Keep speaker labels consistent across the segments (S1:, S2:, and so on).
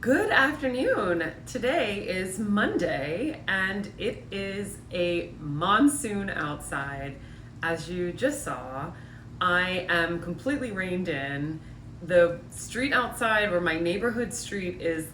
S1: Good afternoon. Today is Monday and it is a monsoon outside. As you just saw, I am completely rained in. The street outside, where my neighborhood street is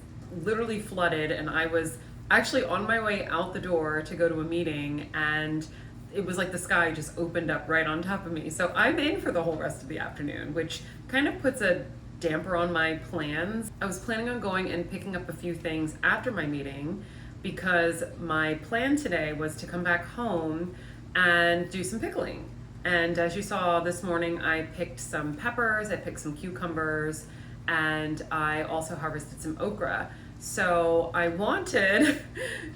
S1: literally flooded, and I was actually on my way out the door to go to a meeting, and it was like the sky just opened up right on top of me. So I'm in for the whole rest of the afternoon, which kind of puts a damper on my plans. I was planning on going and picking up a few things after my meeting because my plan today was to come back home and do some pickling. And as you saw this morning, I picked some peppers, I picked some cucumbers, and I also harvested some okra. So I wanted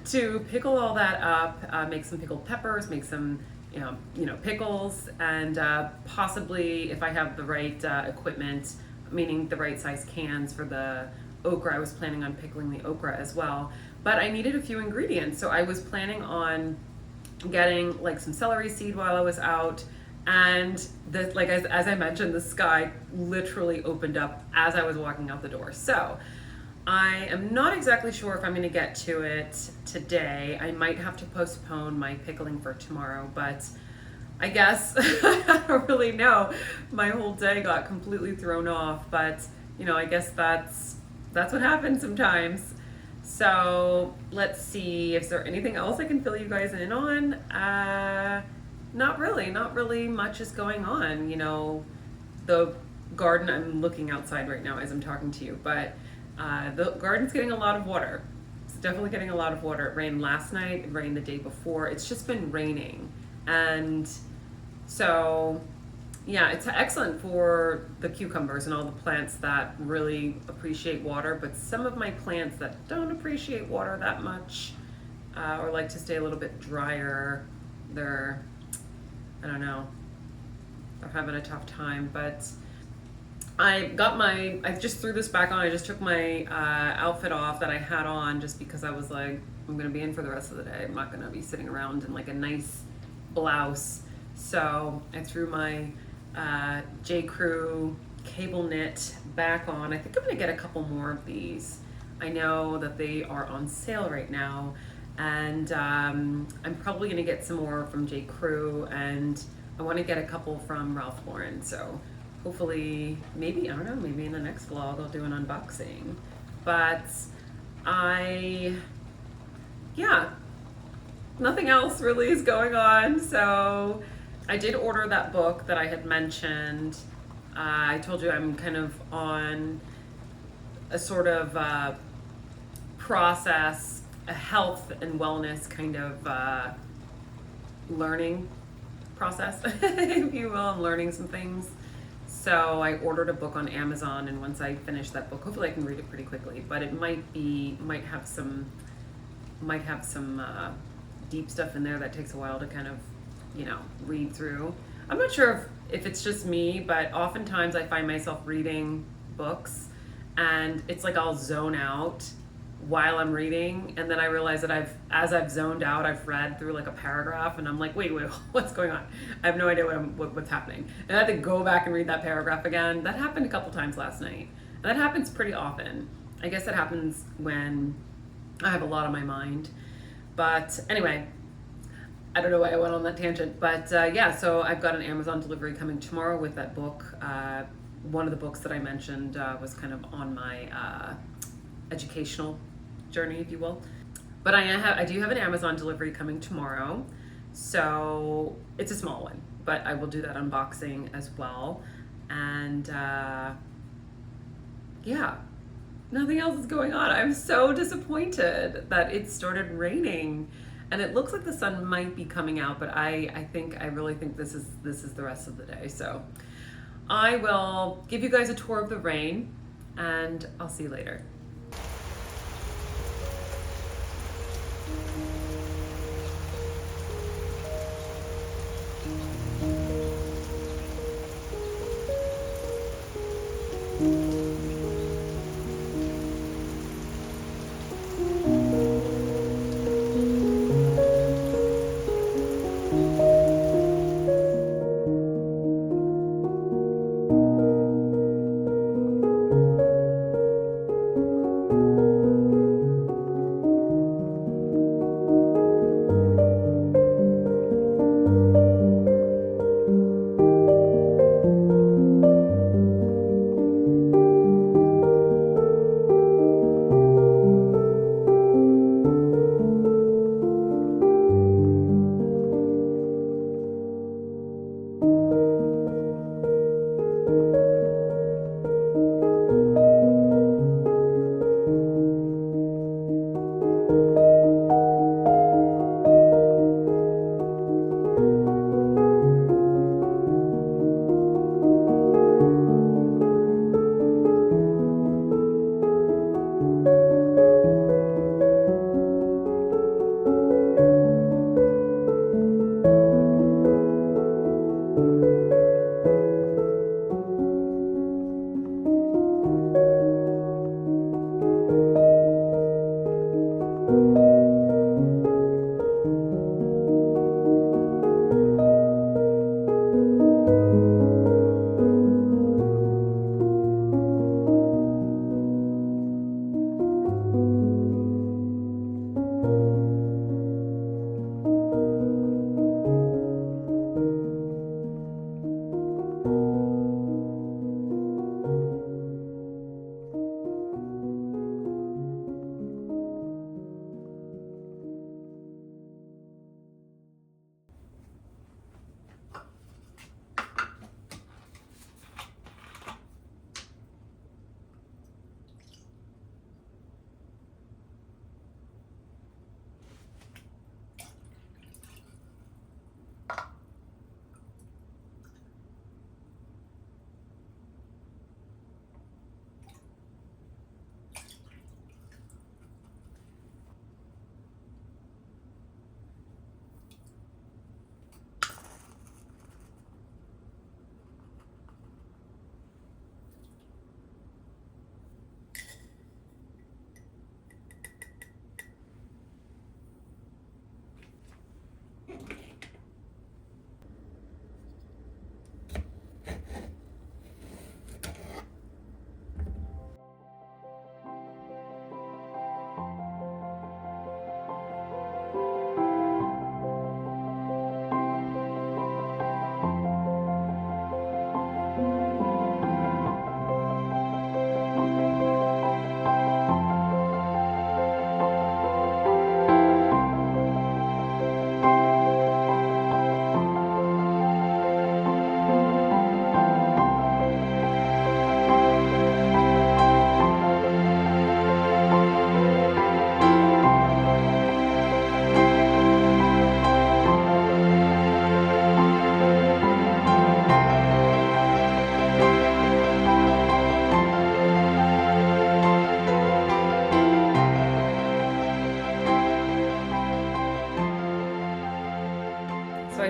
S1: to pickle all that up, make some pickled peppers, make some pickles, and possibly, if I have the right equipment, meaning the right size cans for the okra. I was planning on pickling the okra as well, but I needed a few ingredients. So I was planning on getting like some celery seed while I was out. And as I mentioned, the sky literally opened up as I was walking out the door. So I am not exactly sure if I'm going to get to it today. I might have to postpone my pickling for tomorrow, but I guess I don't really know. My whole day got completely thrown off, but I guess that's what happens sometimes. So let's see if there anything else I can fill you guys in on. Not really much is going on. The garden, I'm looking outside right now as I'm talking to you, but the garden's getting a lot of water. It's definitely getting a lot of water. It rained last night, it rained the day before. It's just been raining. And so, yeah, it's excellent for the cucumbers and all the plants that really appreciate water, but some of my plants that don't appreciate water that much or like to stay a little bit drier, I don't know, they're having a tough time. But I just threw this back on. I just took my outfit off that I had on just because I was like, I'm going to be in for the rest of the day. I'm not going to be sitting around in like a nice blouse. So I threw my J. Crew cable knit back on. I think I'm going to get a couple more of these. I know that they are on sale right now, and I'm probably going to get some more from J. Crew, and I want to get a couple from Ralph Lauren. So hopefully, maybe in the next vlog I'll do an unboxing. But nothing else really is going on. So I did order that book that I had mentioned. I told you I'm kind of on a sort of process, a health and wellness kind of learning process, if you will. I'm learning some things. So I ordered a book on Amazon, and once I finish that book, hopefully I can read it pretty quickly. But it might have some deep stuff in there that takes a while to kind of read through. I'm not sure if it's just me, but oftentimes I find myself reading books and it's like I'll zone out while I'm reading, and then I realize that as I've zoned out, I've read through like a paragraph, and I'm like, wait, what's going on? I have no idea what's happening, and I have to go back and read that paragraph again. That happened a couple times last night, and that happens pretty often. I guess it happens when I have a lot on my mind. But anyway, I don't know why I went on that tangent, but so I've got an Amazon delivery coming tomorrow with that book. One of the books that I mentioned was kind of on my educational journey, if you will. But I do have an Amazon delivery coming tomorrow, so it's a small one, but I will do that unboxing as well. And nothing else is going on. I'm so disappointed that it started raining. And it looks like the sun might be coming out, but I really think this is the rest of the day. So I will give you guys a tour of the rain, and I'll see you later.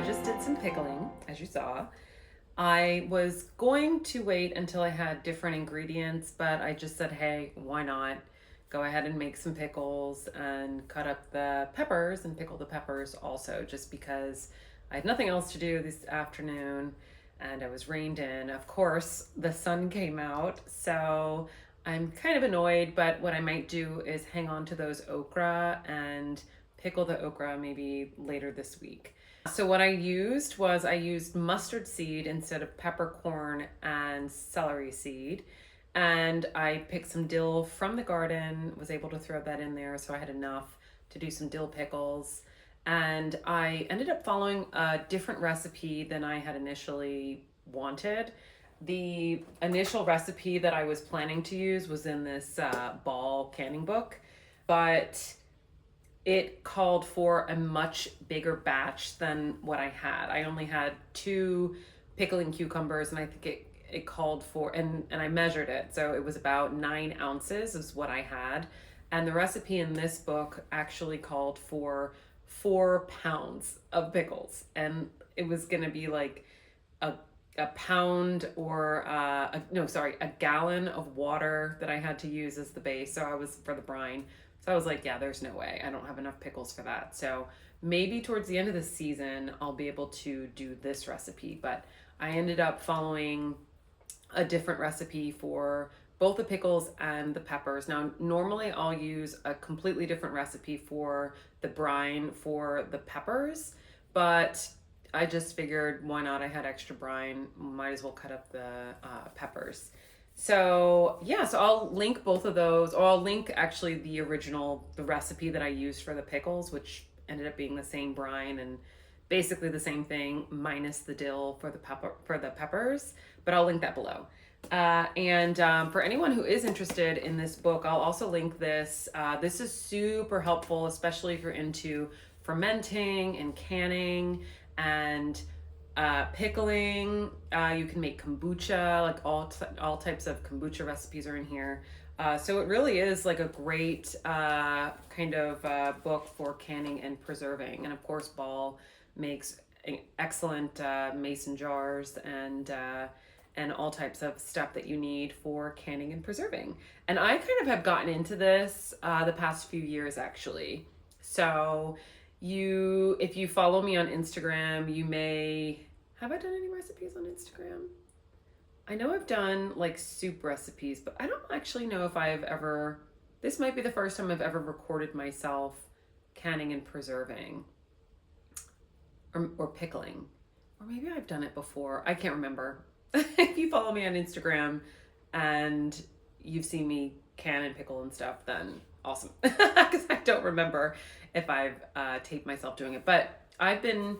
S1: I just did some pickling, as you saw. I was going to wait until I had different ingredients, but I just said, hey, why not? Go ahead and make some pickles and cut up the peppers and pickle the peppers also, just because I had nothing else to do this afternoon and I was rained in. Of course, the sun came out, so I'm kind of annoyed, but what I might do is hang on to those okra and pickle the okra maybe later this week. So what I used was I used mustard seed instead of peppercorn and celery seed. And I picked some dill from the garden, was able to throw that in there, so I had enough to do some dill pickles. And I ended up following a different recipe than I had initially wanted. The initial recipe that I was planning to use was in this ball canning book, but it called for a much bigger batch than what I had. I only had 2 pickling cucumbers, and I think it called for, and I measured it, so it was about 9 ounces is what I had. And the recipe in this book actually called for 4 pounds of pickles, and it was gonna be like a pound or a gallon of water that I had to use as the base. So I was for the brine. So I was like, yeah, there's no way. I don't have enough pickles for that. So maybe towards the end of the season, I'll be able to do this recipe. But I ended up following a different recipe for both the pickles and the peppers. Now, normally I'll use a completely different recipe for the brine for the peppers, but I just figured, why not? I had extra brine, might as well cut up the peppers. So yeah, so I'll link both of those, or I'll link actually the recipe that I used for the pickles, which ended up being the same brine and basically the same thing minus the dill for the peppers, but I'll link that below. And for anyone who is interested in this book, I'll also link this. This is super helpful, especially if you're into fermenting and canning and pickling. You can make kombucha, like all types of kombucha recipes are in here. So it really is like a great kind of book for canning and preserving. And of course, Ball makes excellent mason jars and all types of stuff that you need for canning and preserving. And I kind of have gotten into this the past few years, actually. So if you follow me on Instagram, you may... Have I done any recipes on Instagram? I know I've done like soup recipes, but I don't actually know if I've ever... This might be the first time I've ever recorded myself canning and preserving. Or pickling. Or maybe I've done it before. I can't remember. If you follow me on Instagram and you've seen me can and pickle and stuff, then awesome. Because I don't remember if I've taped myself doing it. But I've been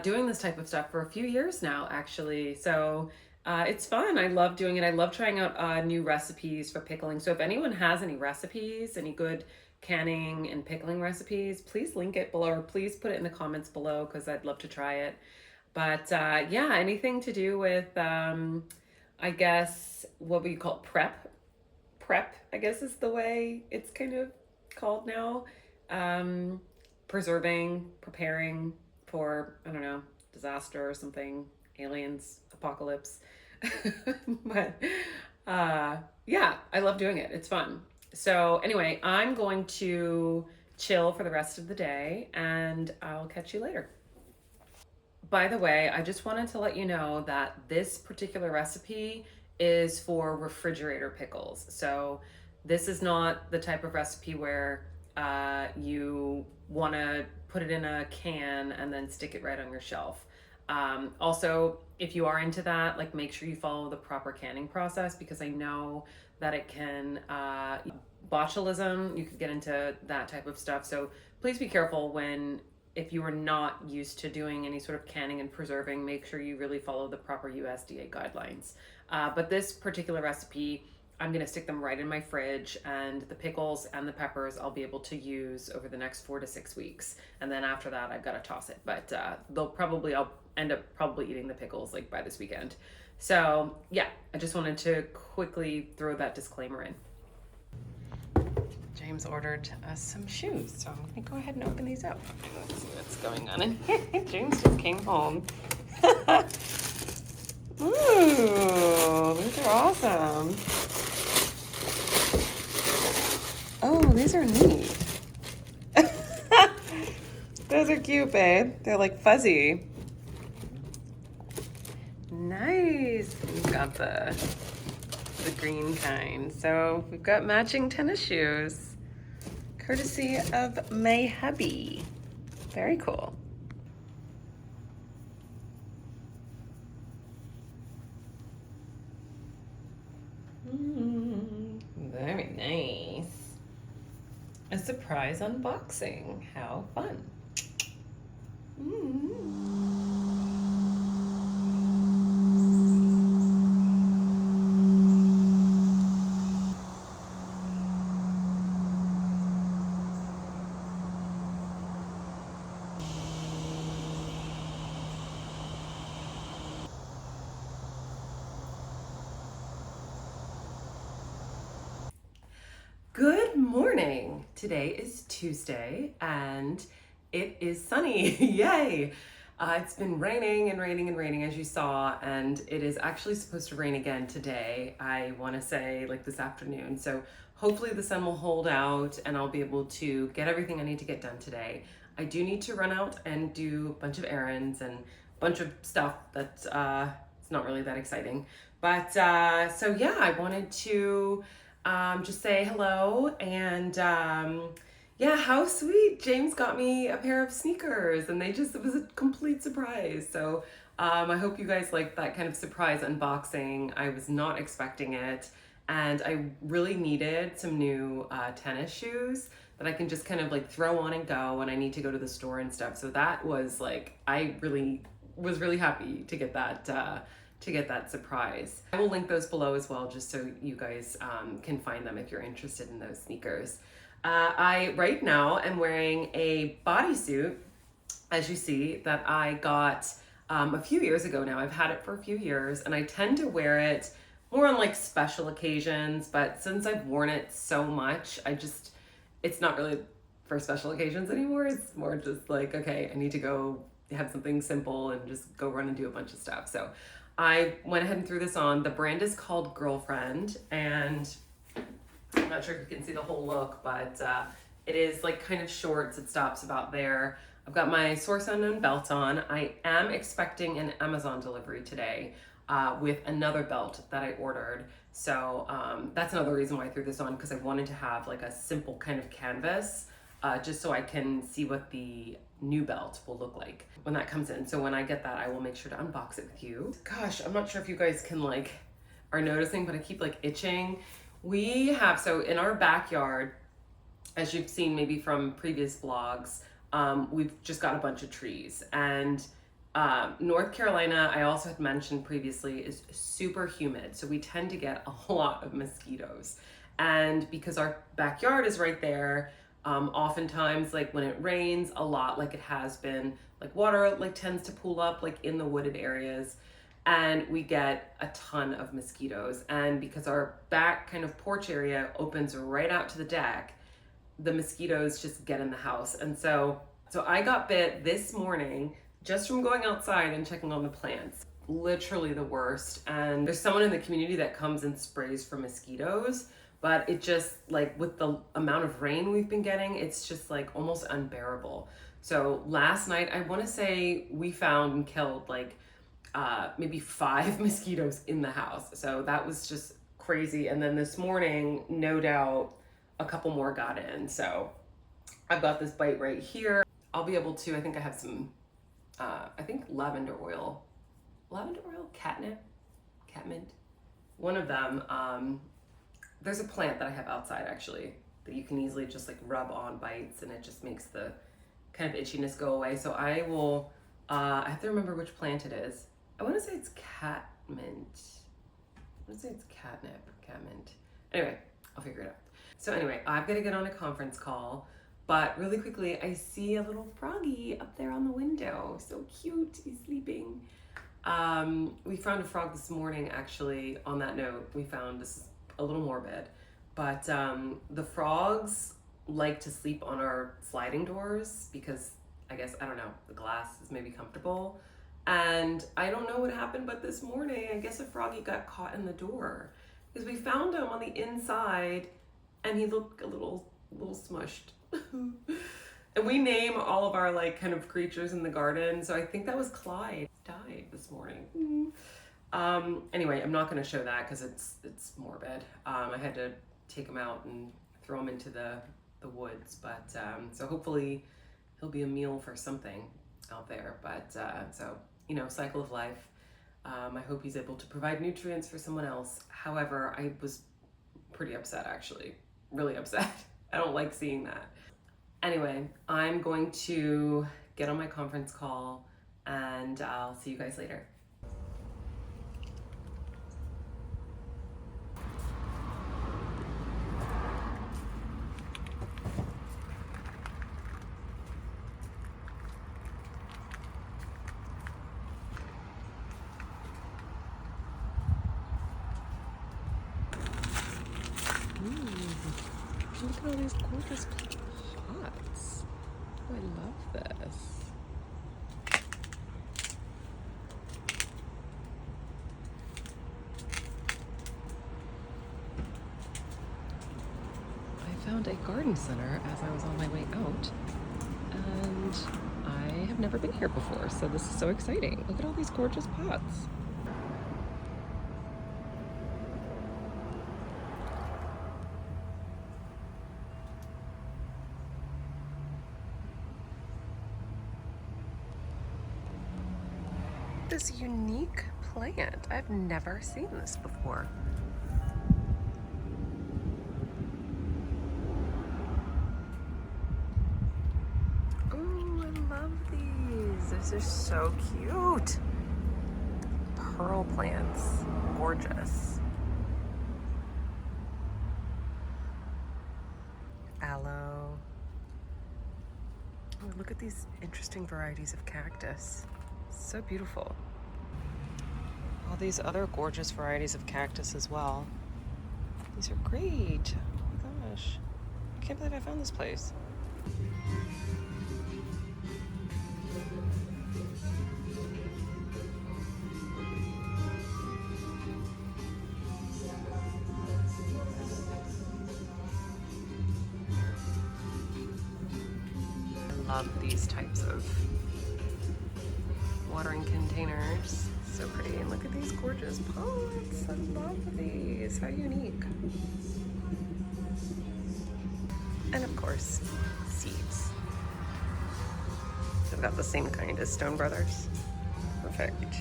S1: doing this type of stuff for a few years now, actually. So it's fun. I love doing it. I love trying out new recipes for pickling. So if anyone has any recipes, any good canning and pickling recipes, please link it below, or please put it in the comments below, because I'd love to try it. But yeah, anything to do with, I guess, what we call prep, I guess is the way it's kind of called now. Preserving, preparing for, I don't know, disaster or something, aliens, apocalypse. But yeah, I love doing it. It's fun. So anyway, I'm going to chill for the rest of the day, and I'll catch you later. By the way, I just wanted to let you know that this particular recipe is for refrigerator pickles. So this is not the type of recipe where you want to put it in a can and then stick it right on your shelf. Also, if you are into that, like, make sure you follow the proper canning process, because I know that it can botulism, you could get into that type of stuff. So please be careful if you are not used to doing any sort of canning and preserving, make sure you really follow the proper USDA guidelines. But this particular recipe, I'm gonna stick them right in my fridge, and the pickles and the peppers I'll be able to use over the next 4 to 6 weeks. And then after that, I've gotta toss it. But I'll end up probably eating the pickles like by this weekend. So yeah, I just wanted to quickly throw that disclaimer in. James ordered us some shoes, so I'm gonna go ahead and open these up. Let's see what's going on in here. James just came home. Ooh, these are awesome. Oh, these are neat. Those are cute, babe. They're like fuzzy. Nice. We've got the green kind. So we've got matching tennis shoes, courtesy of my hubby. Very cool. Very nice. A surprise unboxing. How fun. Good morning. Today is Tuesday and it is sunny. Yay! It's been raining and raining and raining, as you saw, and it is actually supposed to rain again today. I want to say like this afternoon. So hopefully the sun will hold out and I'll be able to get everything I need to get done today. I do need to run out and do a bunch of errands and a bunch of stuff that's it's not really that exciting. But so yeah, I wanted to just say hello and yeah, how sweet. James got me a pair of sneakers and it was a complete surprise. So I hope you guys like that kind of surprise unboxing. I was not expecting it and I really needed some new tennis shoes that I can just kind of like throw on and go when I need to go to the store and stuff. So that was like, I was really happy to get that surprise. I will link those below as well, just so you guys can find them if you're interested in those sneakers. I right now am wearing a bodysuit, as you see, that I got a few years ago now. I've had it for a few years and I tend to wear it more on like special occasions, but since I've worn it so much, it's not really for special occasions anymore. It's more just like, okay, I need to go have something simple and just go run and do a bunch of stuff. So I went ahead and threw this on. The brand is called Girlfriend, and I'm not sure if you can see the whole look, but it is like kind of shorts. It stops about there. I've got my Source Unknown belt on. I am expecting an Amazon delivery today with another belt that I ordered. So that's another reason why I threw this on, because I wanted to have like a simple kind of canvas just so I can see what the new belt will look like when that comes in. So when I get that, I will make sure to unbox it with you. Gosh, I'm not sure if you guys are noticing, but I keep like itching. We have, so in our backyard, as you've seen maybe from previous vlogs, we've just got a bunch of trees. And North Carolina, I also had mentioned previously, is super humid. So we tend to get a lot of mosquitoes. And because our backyard is right there, oftentimes like when it rains a lot, like it has been, like water like tends to pool up like in the wooded areas, and we get a ton of mosquitoes. And because our back kind of porch area opens right out to the deck, the mosquitoes just get in the house. And so I got bit this morning just from going outside and checking on the plants. Literally the worst. And there's someone in the community that comes and sprays for mosquitoes, but it just like with the amount of rain we've been getting, it's just like almost unbearable. So last night, I want to say we found and killed like maybe 5 mosquitoes in the house. So that was just crazy. And then this morning, no doubt a couple more got in. So I've got this bite right here. I'll be able to, I think I have some, I think lavender oil, catnip, catmint, one of them. There's a plant that I have outside actually that you can easily just like rub on bites and it just makes the kind of itchiness go away. So I will, I have to remember which plant it is. I want to say it's catmint. I want to say it's catmint. Anyway, I'll figure it out. So anyway, I've got to get on a conference call, but really quickly, I see a little froggy up there on the window. So cute, he's sleeping. We found a frog this morning, actually. On that note, we found, this is a little morbid, But the frogs like to sleep on our sliding doors because I guess, I don't know, the glass is maybe comfortable. And I don't know what happened, but this morning, I guess a froggy got caught in the door because we found him on the inside and he looked a little smushed. And we name all of our like kind of creatures in the garden. So I think that was Clyde. Died this morning. Anyway, I'm not going to show that because it's morbid. I had to take him out and throw him into the woods. But so hopefully he'll be a meal for something out there. But so, you know, cycle of life. I hope he's able to provide nutrients for someone else. However, I was pretty upset, actually. Really upset. I don't like seeing that. Anyway, I'm going to get on my conference call and I'll see you guys later. Look at all these gorgeous pots. Oh, I love this. I found a garden center as I was on my way out, and I have never been here before, so this is so exciting. Look at all these gorgeous pots. This unique plant. I've never seen this before. Oh, I love these. This is so cute. Pearl plants. Gorgeous. Aloe. Oh, look at these interesting varieties of cactus. So beautiful. All these other gorgeous varieties of cactus as well. These are great. Oh my gosh. I can't believe I found this place. I love these types of watering containers. So pretty. And look at these gorgeous pots. I love these. How unique. And of course, seeds. I've got the same kind as Stone Brothers. Perfect.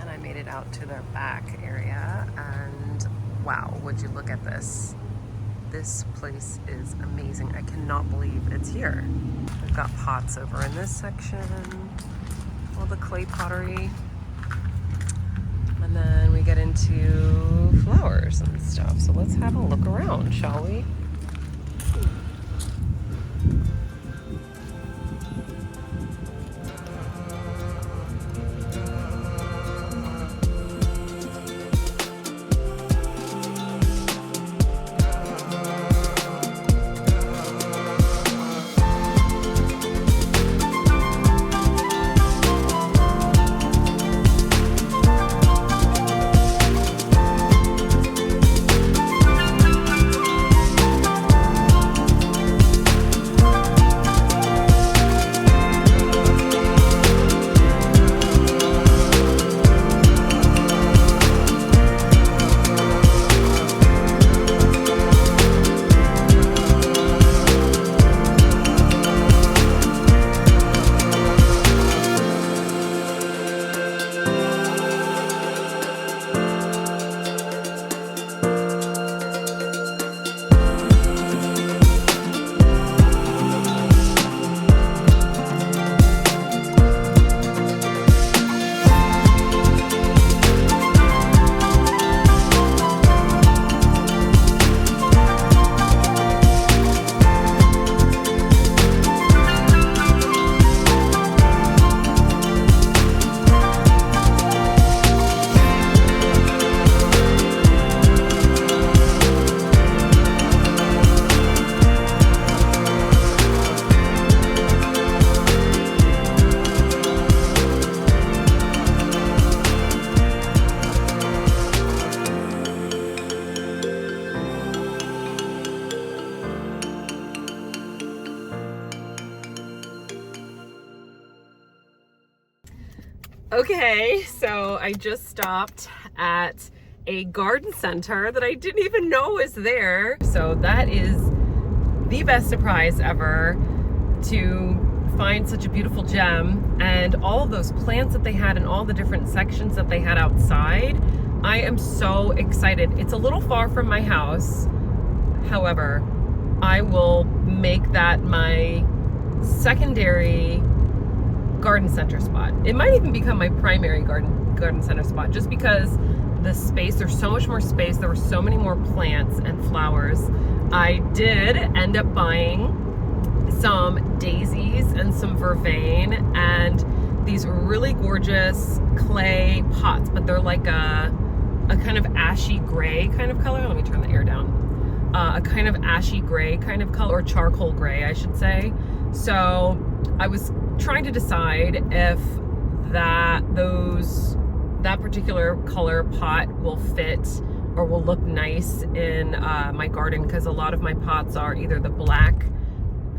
S1: And I made it out to their back area, and wow, would you look at this. This place is amazing. I cannot believe it's here. We've got pots over in this section, all the clay pottery, and then we get into flowers and stuff. So let's have a look around, shall we? Okay, so I just stopped at a garden center that I didn't even know was there. So that is the best surprise ever, to find such a beautiful gem, and all of those plants that they had and all the different sections that they had outside. I am so excited. It's a little far from my house. However, I will make that my secondary garden center spot. It might even become my primary garden center spot, just because the space, there's so much more space. There were so many more plants and flowers. I did end up buying some daisies and some vervain and these really gorgeous clay pots, but they're like a kind of ashy gray kind of color. Let me turn the air down. A kind of ashy gray kind of color, or charcoal gray, I should say. So I was trying to decide if that particular color pot will fit or will look nice in my garden, because a lot of my pots are either the black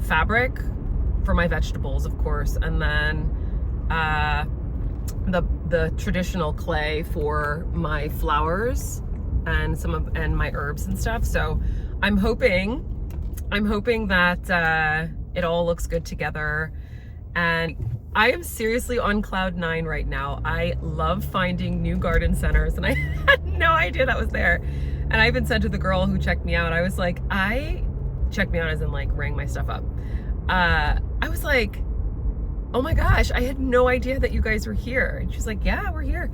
S1: fabric for my vegetables, of course, and then the traditional clay for my flowers and my herbs and stuff. So I'm hoping that it all looks good together. And I am seriously on cloud 9 right now. I love finding new garden centers, and I had no idea that was there. And I even said to the girl who checked me out, I was like, checked me out as in like rang my stuff up. I was like, oh my gosh, I had no idea that you guys were here. And she's like, yeah, we're here.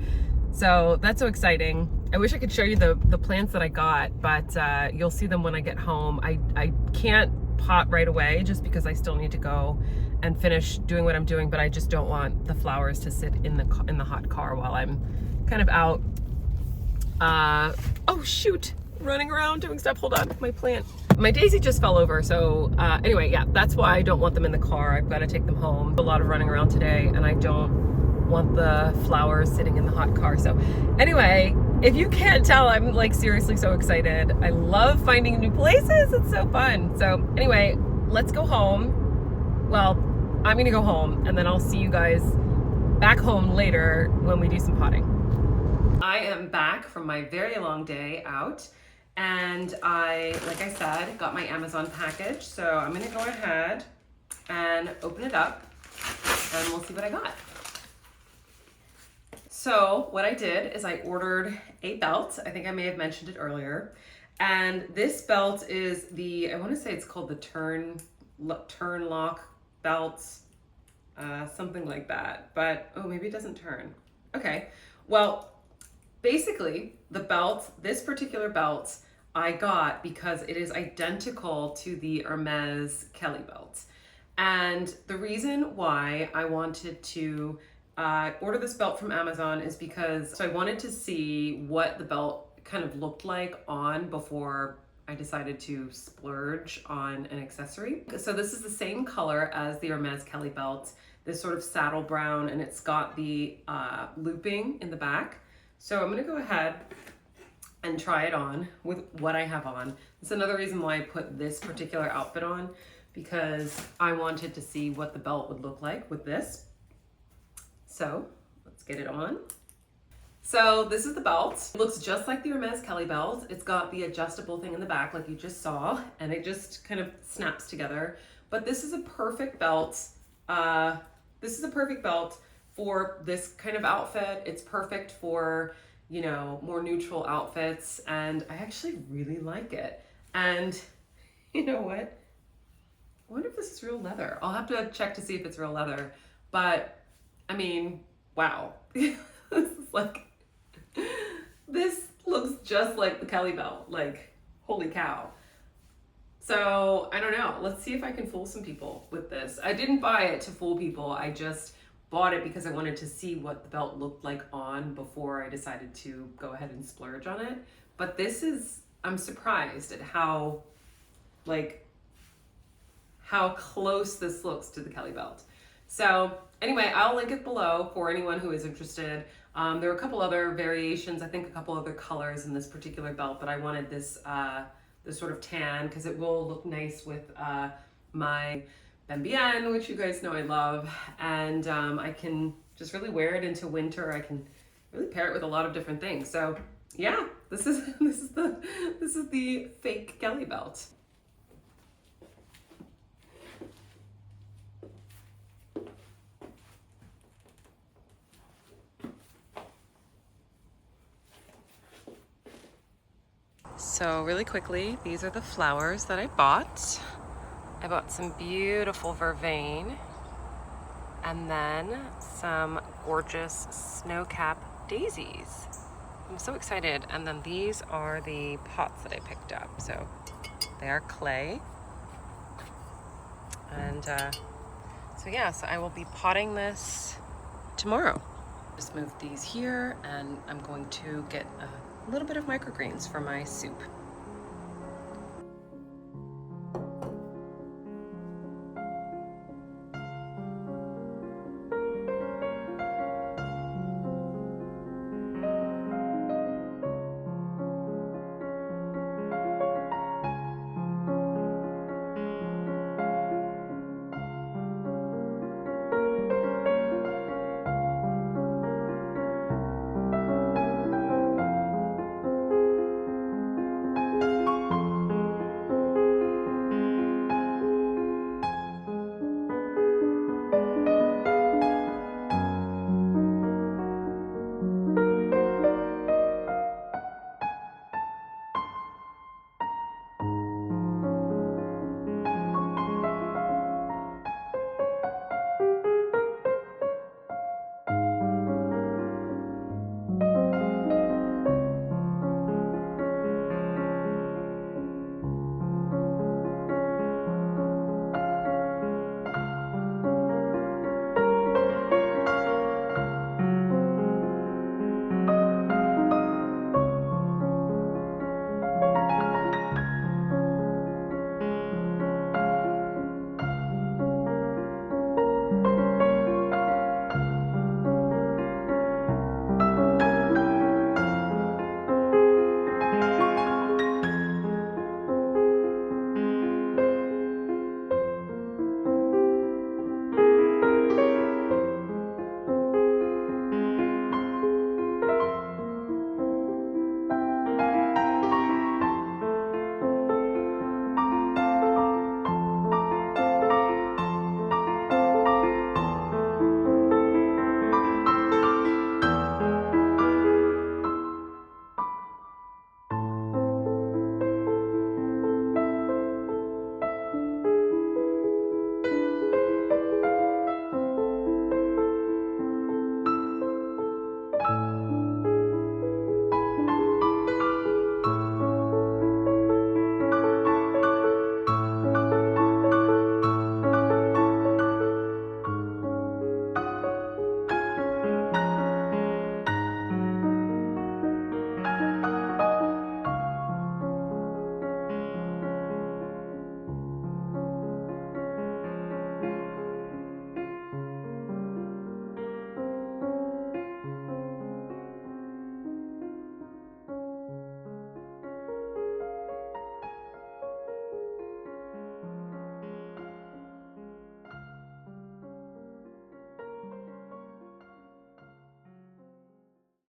S1: So that's so exciting. I wish I could show you the plants that I got, but you'll see them when I get home. I can't pot right away just because I still need to go and finish doing what I'm doing, but I just don't want the flowers to sit in the hot car while I'm kind of out, oh shoot, running around doing stuff. Hold on, my plant. My daisy just fell over, so anyway, yeah, that's why I don't want them in the car. I've got to take them home. A lot of running around today, and I don't want the flowers sitting in the hot car. So anyway, if you can't tell, I'm like seriously so excited. I love finding new places. It's so fun. So anyway, let's go home. Well, I'm gonna go home, and then I'll see you guys back home later when we do some potting. I am back from my very long day out. And like I said, got my Amazon package. So I'm gonna go ahead and open it up, and we'll see what I got. So what I did is I ordered a belt. I think I may have mentioned it earlier. And this belt is I wanna say it's called the turn lock belt, something like that. But, oh, maybe it doesn't turn. Okay, well, basically this particular belt, I got because it is identical to the Hermes Kelly belt. And the reason why I wanted to order this belt from Amazon is because I wanted to see what the belt kind of looked like on before I decided to splurge on an accessory. So this is the same color as the Hermes Kelly belt, this sort of saddle brown, and it's got the looping in the back. So I'm gonna go ahead and try it on with what I have on. It's another reason why I put this particular outfit on, because I wanted to see what the belt would look like with this. So let's get it on. So this is the belt. It looks just like the Hermes Kelly belt. It's got the adjustable thing in the back like you just saw, and it just kind of snaps together. But this is a perfect belt. This is a perfect belt for this kind of outfit. It's perfect for, you know, more neutral outfits, and I actually really like it. And you know what? I wonder if this is real leather. I'll have to check to see if it's real leather. But I mean, wow. This is like, this looks just like the Kelly belt. Like, holy cow. So I don't know. Let's see if I can fool some people with this. I didn't buy it to fool people. I just bought it because I wanted to see what the belt looked like on before I decided to go ahead and splurge on it. But this is, I'm surprised at how close this looks to the Kelly belt. So anyway, I'll link it below for anyone who is interested. There are a couple other variations, I think a couple other colors in this particular belt, but I wanted this sort of tan because it will look nice with my Vervain, which you guys know I love, and I can just really wear it into winter. I can really pair it with a lot of different things. So yeah, this is the fake Kelly belt. So really quickly, these are the flowers that I bought. I bought some beautiful Vervain and then some gorgeous snow-capped daisies. I'm so excited. And then these are the pots that I picked up. So they are clay. And so yeah, so I will be potting this tomorrow. Just move these here, and I'm going to get a little bit of microgreens for my soup.